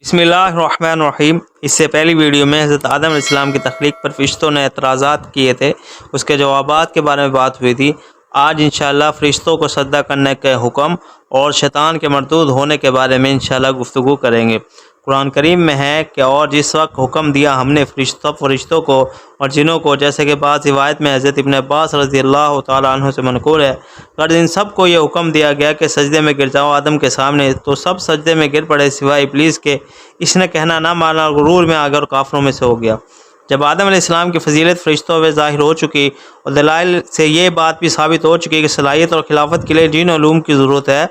بسم اللہ الرحمن الرحیم۔ اس سے پہلی ویڈیو میں حضرت آدم علیہ السلام کی تخلیق پر فرشتوں نے اعتراضات کیے تھے، اس کے جوابات کے بارے میں بات ہوئی تھی۔ آج انشاءاللہ فرشتوں کو سجدہ کرنے کے حکم اور شیطان کے مردود ہونے کے بارے میں انشاءاللہ گفتگو کریں گے۔ قرآن کریم میں ہے کہ اور جس وقت حکم دیا ہم نے فرشتوں کو اور جنوں کو، جیسے کہ بعض روایت میں حضرت ابن عباس رضی اللہ تعالیٰ عنہ سے منقول ہے، اگر ان سب کو یہ حکم دیا گیا کہ سجدے میں گر جاؤ آدم کے سامنے، تو سب سجدے میں گر پڑے سوائے ابلیس کے۔ اس نے کہنا نہ مانا، غرور میں آ گیا اور کافروں میں سے ہو گیا۔ جب آدم علیہ السلام کی فضیلت فرشتوں میں ظاہر ہو چکی اور دلائل سے یہ بات بھی ثابت ہو چکی کہ صلاحیت اور خلافت کے لیے جن علوم کی ضرورت ہے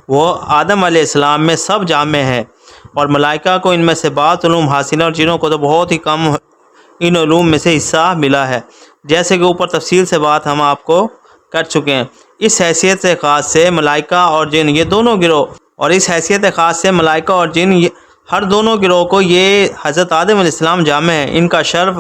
وہ آدم علیہ السلام میں سب جامع ہے، اور ملائکہ کو ان میں سے بعض علوم حاصل ہیں اور جنوں کو تو بہت ہی کم ان علوم میں سے حصہ ملا ہے، جیسے کہ اوپر تفصیل سے بات ہم آپ کو کر چکے ہیں۔ اس حیثیت سے خاص سے ملائکہ اور جن یہ دونوں گروہ ہر دونوں گروہ کو یہ حضرت آدم علیہ السلام جامع ہیں، ان کا شرف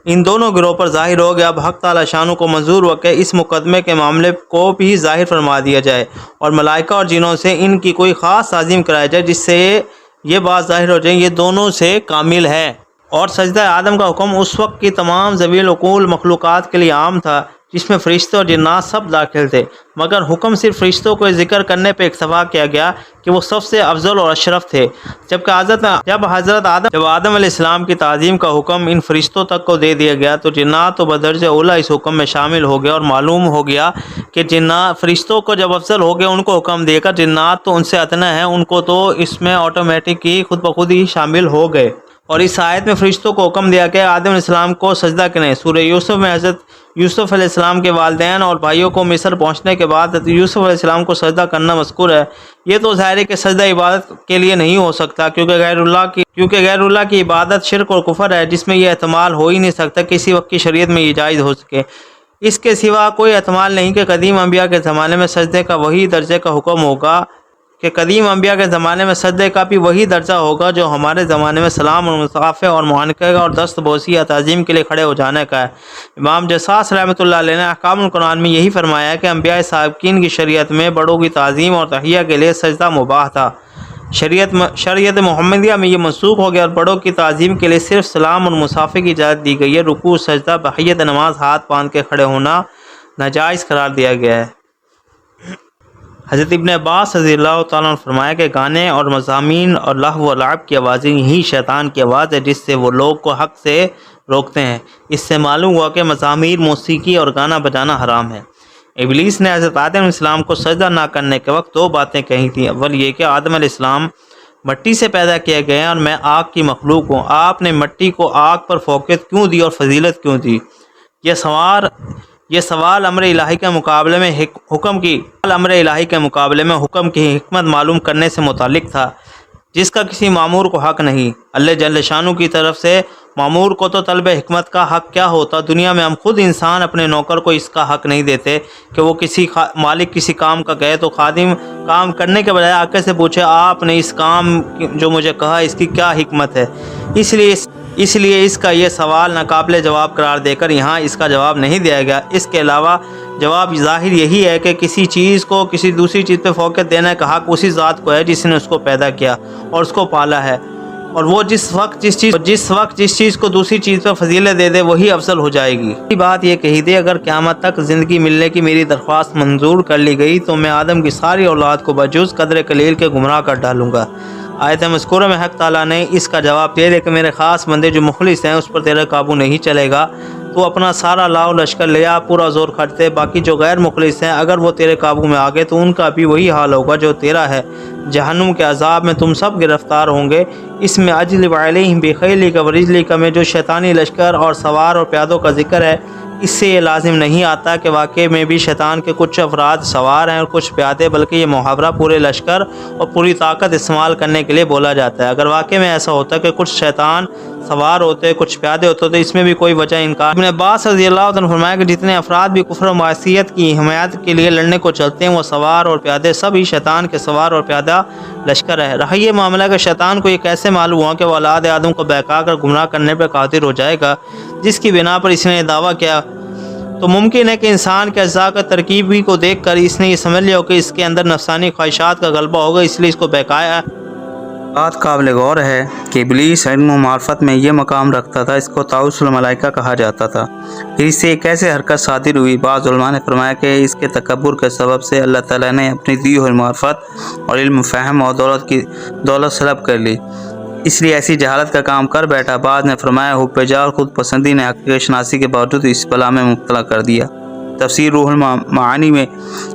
ان دونوں گروہ پر ظاہر ہو گیا۔ اب حق تعالی شانہ کو منظور ہو کہ اس مقدمے کے معاملے کو بھی ظاہر فرما دیا جائے اور ملائکہ اور جنوں سے ان کی کوئی خاص تعظیم کرائی جائے، جس سے یہ بات ظاہر ہو جائے یہ دونوں سے کامل ہے۔ اور سجدہ آدم کا حکم اس وقت کی تمام ذوی العقول مخلوقات کے لیے عام تھا، جس میں فرشتے اور جنات سب داخل تھے، مگر حکم صرف فرشتوں کو ذکر کرنے پہ اکتفا کیا گیا کہ وہ سب سے افضل اور اشرف تھے، جب آدم علیہ السلام کی تعظیم کا حکم ان فرشتوں تک کو دے دیا گیا تو جنات تو بدرجہ اولیٰ اس حکم میں شامل ہو گیا، اور معلوم ہو گیا کہ فرشتوں کو جب افضل ہو گیا ان کو حکم دے کر جنات تو ان سے ادنا ہیں، ان کو تو اس میں آٹومیٹک ہی خود بخود ہی شامل ہو گئے۔ اور اس آیت میں فرشتوں کو حکم دیا کہ آدم علیہ السلام کو سجدہ کریں۔ سورہ یوسف میں حضرت یوسف علیہ السلام کے والدین اور بھائیوں کو مصر پہنچنے کے بعد حضرت یوسف علیہ السلام کو سجدہ کرنا مذکور ہے۔ یہ تو ظاہر ہے کہ سجدہ عبادت کے لیے نہیں ہو سکتا، کیونکہ غیر اللہ کی عبادت شرک اور کفر ہے، جس میں یہ احتمال ہو ہی نہیں سکتا کہ کسی وقت کی شریعت میں یہ جائز ہو سکے۔ اس کے سوا کوئی احتمال نہیں کہ قدیم انبیاء کے زمانے میں سجدے کا وہی درجے کا حکم ہوگا بھی وہی درجہ ہوگا جو ہمارے زمانے میں سلام اور مصافحہ اور معانقہ اور دست بوسی یا تعظیم کے لیے کھڑے ہو جانے کا ہے۔ امام جساس رحمۃ اللہ علیہ نے احکام القرآن میں یہی فرمایا ہے کہ انبیاء سابقین کی شریعت میں بڑوں کی تعظیم اور تحیہ کے لیے سجدہ مباح تھا۔ شریعت محمدیہ میں یہ منسوخ ہو گیا اور بڑوں کی تعظیم کے لیے صرف سلام اور مصافحہ کی اجازت دی گئی ہے۔ رکوع، سجدہ، بحیت نماز ہاتھ باندھ کے کھڑے ہونا ناجائز قرار دیا گیا ہے۔ حضرت ابن عباس رضی اللہ تعالیٰ عنہ فرمایا کہ گانے اور مضامین اور لہو و لعب کی آوازیں یہی شیطان کی آواز ہے جس سے وہ لوگ کو حق سے روکتے ہیں۔ اس سے معلوم ہوا کہ مزامیر، موسیقی اور گانا بجانا حرام ہے۔ ابلیس نے حضرت آدم علیہ السلام کو سجدہ نہ کرنے کے وقت دو باتیں کہی تھیں۔ اول یہ کہ آدم علیہ السلام مٹی سے پیدا کیے گئے ہیں اور میں آگ کی مخلوق ہوں، آپ نے مٹی کو آگ پر فوقیت کیوں دی اور فضیلت کیوں دی؟ یہ سوال امر الہی کے مقابلے میں حکم کی حکمت معلوم کرنے سے متعلق تھا، جس کا کسی معمور کو حق نہیں۔ اللہ جل شانہ کی طرف سے معمور کو تو طلب حکمت کا حق کیا ہوتا؟ دنیا میں ہم خود انسان اپنے نوکر کو اس کا حق نہیں دیتے کہ وہ مالک کسی کام کا کہے تو خادم کام کرنے کے بجائے آقا سے پوچھے آپ نے اس کام جو مجھے کہا اس کی کیا حکمت ہے؟ اس لیے اس کا یہ سوال ناقابل جواب قرار دے کر یہاں اس کا جواب نہیں دیا گیا۔ اس کے علاوہ جواب ظاہر یہی ہے کہ کسی چیز کو کسی دوسری چیز پہ فوقیت دینے کا حق اسی ذات کو ہے جس نے اس کو پیدا کیا اور اس کو پالا ہے، اور وہ جس وقت جس چیز کو دوسری چیز پہ فضیلت دے دے وہی افضل ہو جائے گی۔ بات یہ کہی دے اگر قیامت تک زندگی ملنے کی میری درخواست منظور کر لی گئی تو میں آدم کی ساری اولاد کو بجز قدر قلیل کے گمراہ کر ڈالوں گا۔ آیت مذکورہ میں حق تعالیٰ نے اس کا جواب دے کہ میرے خاص بندے جو مخلص ہیں اس پر تیرا قابو نہیں چلے گا، تو اپنا سارا لاؤ لشکر لیا، پورا زور خرچتے، باقی جو غیر مخلص ہیں اگر وہ تیرے قابو میں آ گئے تو ان کا بھی وہی حال ہوگا جو تیرا ہے، جہنم کے عذاب میں تم سب گرفتار ہوں گے۔ اس میں اجلب علیہم بخیلک ورجلک میں جو شیطانی لشکر اور سوار اور پیادوں کا ذکر ہے، اس سے یہ لازم نہیں آتا کہ واقعے میں بھی شیطان کے کچھ افراد سوار ہیں اور کچھ پیادے، بلکہ یہ محاورہ پورے لشکر اور پوری طاقت استعمال کرنے کے لیے بولا جاتا ہے۔ اگر واقعے میں ایسا ہوتا کہ کچھ شیطان سوار ہوتے کچھ پیادے ہوتے تو اس میں بھی کوئی وجہ انکار۔ ابن عباس رضی اللہ عنہ فرمایا کہ جتنے افراد بھی کفر و معصیت کی حمایت کے لیے لڑنے کو چلتے ہیں وہ سوار اور پیادے سب ہی شیطان کے سوار اور پیادہ لشکر ہے۔ رہا یہ معاملہ کہ شیطان کو یہ کیسے معلوم ہوا کہ وہ اولاد آدم کو بہکا کر گمراہ کرنے پر قادر ہو جائے گا، جس کی بنا پر اس نے دعویٰ کیا، تو ممکن ہے کہ انسان کے اجزاء کا ترکیبی کو دیکھ کر اس نے یہ سمجھ لیا ہو کہ اس کے اندر نفسانی خواہشات کا غلبہ ہوگا، اس لیے اس کو بہکایا بات قابل غور ہے کہ ابلیس علم و معرفت میں یہ مقام رکھتا تھا، اس کو طاؤس الملائکہ کہا جاتا تھا۔ پھر اس سے ایک ایسے حرکت صادر ہوئی، بعض علماء نے فرمایا کہ اس کے تکبر کے سبب سے اللہ تعالیٰ نے اپنی دی ہوئی معرفت اور علم فہم اور دولت سلب کر لی، اس لیے ایسی جہالت کا کام کر بیٹھا۔ بعض نے فرمایا حب جاہ اور خود پسندی نے حقیقت شناسی کے باوجود اس بلا میں مبتلا کر دیا۔ تفسیر روح المعانی میں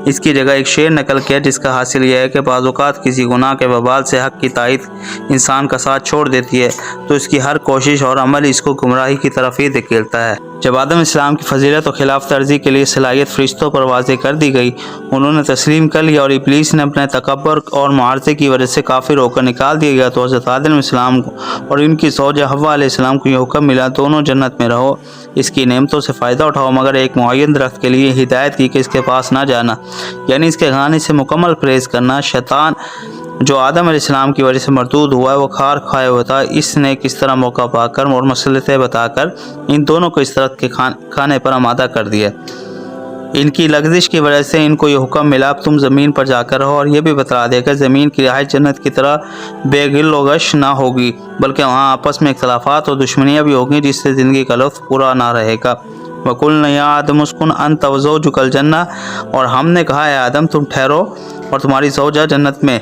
اس کی جگہ ایک شعر نقل کیا جس کا حاصل یہ ہے کہ بعض اوقات کسی گناہ کے وبال سے حق کی تائید انسان کا ساتھ چھوڑ دیتی ہے تو اس کی ہر کوشش اور عمل اس کو گمراہی کی طرف ہی دھکیلتا ہے۔ جب آدم اسلام کی فضیلت و خلاف ورزی کے لیے صلاحیت فرشتوں پر واضح کر دی گئی، انہوں نے تسلیم کر لیا اور ابلیس نے اپنے تکبر اور معارضے کی وجہ سے کافر ہو کر نکال دیا گیا، تو حضرت آدم السلام کو اور ان کی زوجہ حوا علیہ السلام کو یہ حکم ملا دونوں جنت میں رہو، اس کی نعمتوں سے فائدہ اٹھاؤ، مگر ایک معین درخت کے لیے ہدایت کی کہ اس کے پاس نہ جانا، یعنی اس کے کھانے سے مکمل پرہیز کرنا۔ شیطان جو آدم علیہ السلام کی وجہ سے مردود ہوا ہے وہ کھار کھائے ہوا تھا، اس نے کس طرح موقع پا کر اور مسئلے بتا کر ان دونوں کو اس طرح کے کھانے پر آمادہ کر دیا۔ ان کی لغزش کی وجہ سے ان کو یہ حکم ملا تم زمین پر جا کر رہو، اور یہ بھی بتلا دے کہ زمین کی رہائش جنت کی طرح بے غل و غش نہ ہوگی، بلکہ وہاں آپس میں اختلافات اور دشمنیاں بھی ہوں گی جس سے زندگی کا لطف پورا نہ رہے گا۔ وَقُلْنَا يَا آدَمُ اسْكُنْ أَنْتَ وَزَوْجُكَ الْجَنَّةَ، اور ہم نے کہا اے آدم تم ٹھہرو اور تمہاری زوجہ جنت میں۔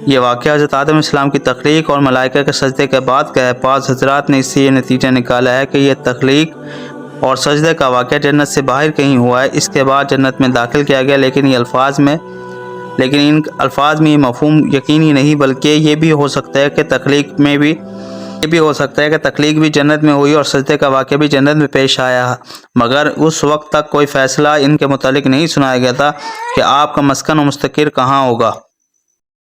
یہ واقعہ حضرت آدم السلام کی تخلیق اور ملائکہ کے سجدے کے بعد کا ہے۔ بعض حضرات نے اس سے یہ نتیجہ نکالا ہے کہ یہ تخلیق اور سجدے کا واقعہ جنت سے باہر کہیں ہوا ہے، اس کے بعد جنت میں داخل کیا گیا، لیکن ان الفاظ میں یہ مفہوم یقینی نہیں، بلکہ یہ بھی ہو سکتا ہے کہ تخلیق بھی جنت میں ہوئی اور سجدے کا واقعہ بھی جنت میں پیش آیا، مگر اس وقت تک کوئی فیصلہ ان کے متعلق نہیں سنایا گیا تھا کہ آپ کا مسکن و مستقر کہاں ہوگا۔